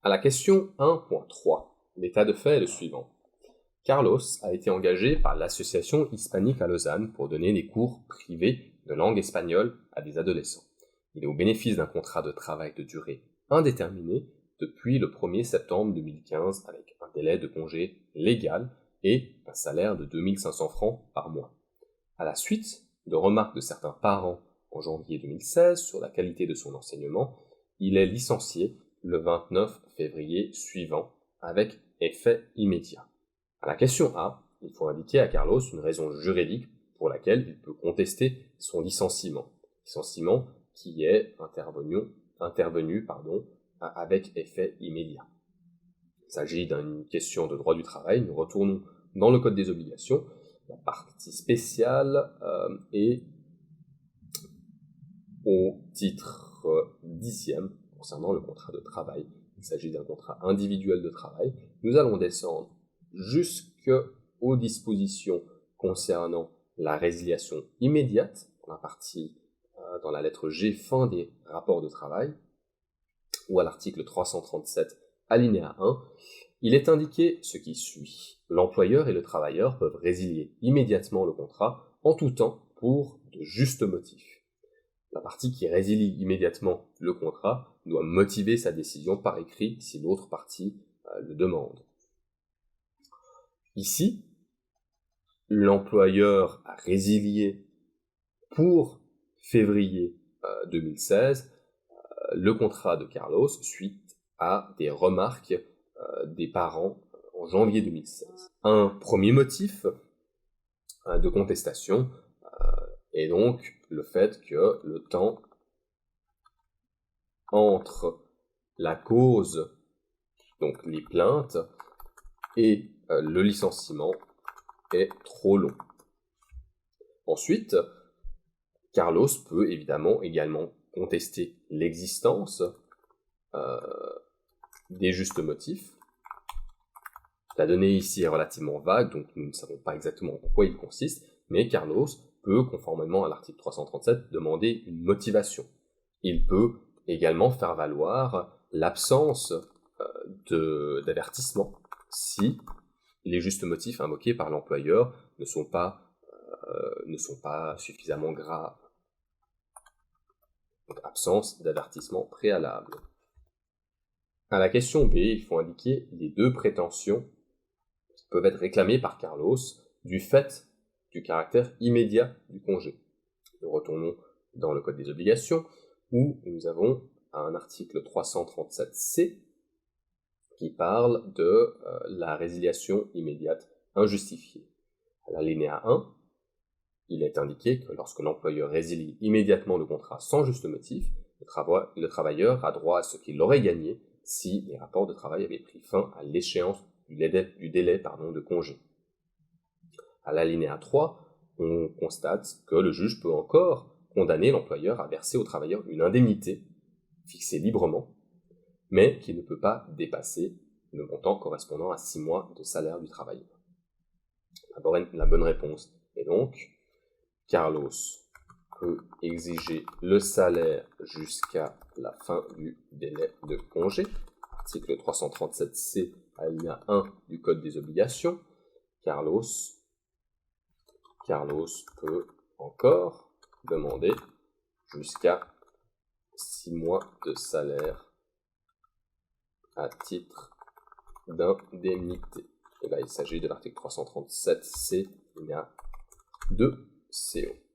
À la question 1.3, l'état de fait est le suivant. Carlos a été engagé par l'Association hispanique à Lausanne pour donner des cours privés de langue espagnole à des adolescents. Il est au bénéfice d'un contrat de travail de durée indéterminée depuis le 1er septembre 2015 avec un délai de congé légal et un salaire de 2500 francs par mois. À la suite de remarques de certains parents en janvier 2016 sur la qualité de son enseignement, il est licencié le 29 février suivant avec effet immédiat. À la question A, il faut indiquer à Carlos une raison juridique pour laquelle il peut contester son licenciement qui est intervenu avec effet immédiat. Il s'agit d'une question de droit du travail. Nous retournons dans le Code des obligations. La partie spéciale est au titre 10e concernant le contrat de travail. Il s'agit d'un contrat individuel de travail. Nous allons descendre jusqu'aux dispositions concernant la résiliation immédiate, dans la lettre G, fin des rapports de travail, ou à l'article 337, alinéa 1, il est indiqué ce qui suit. L'employeur et le travailleur peuvent résilier immédiatement le contrat en tout temps pour de justes motifs. La partie qui résilie immédiatement le contrat doit motiver sa décision par écrit si l'autre partie le demande. Ici, l'employeur a résilié pour février 2016 le contrat de Carlos suite à des remarques des parents en janvier 2016. Un premier motif de contestation est donc le fait que le temps entre la cause, donc les plaintes, et le licenciement est trop long. Ensuite, Carlos peut également contester l'existence des justes motifs. La donnée ici est relativement vague, donc nous ne savons pas exactement en quoi il consiste, mais Carlos peut, conformément à l'article 337, demander une motivation. Il peut également faire valoir l'absence d'avertissement si les justes motifs invoqués par l'employeur ne sont pas suffisamment graves. Donc, absence d'avertissement préalable. À la question B, il faut indiquer les deux prétentions qui peuvent être réclamées par Carlos du fait du caractère immédiat du congé. Nous retournons dans le Code des obligations où nous avons un article 337C qui parle de la résiliation immédiate injustifiée. À l'alinéa 1, il est indiqué que lorsque l'employeur résilie immédiatement le contrat sans juste motif, le travailleur a droit à ce qu'il aurait gagné si les rapports de travail avaient pris fin à l'échéance du délai de congé. À l'alinéa 3, on constate que le juge peut encore condamner l'employeur à verser au travailleur une indemnité fixée librement, mais qui ne peut pas dépasser le montant correspondant à 6 mois de salaire du travailleur. La bonne réponse est donc Carlos peut exiger le salaire jusqu'à la fin du délai de congé, article 337C, alinéa 1 du Code des obligations. Carlos peut encore demander jusqu'à 6 mois de salaire à titre d'indemnité. Et là, il s'agit de l'article 337C, alinéa 2 CO.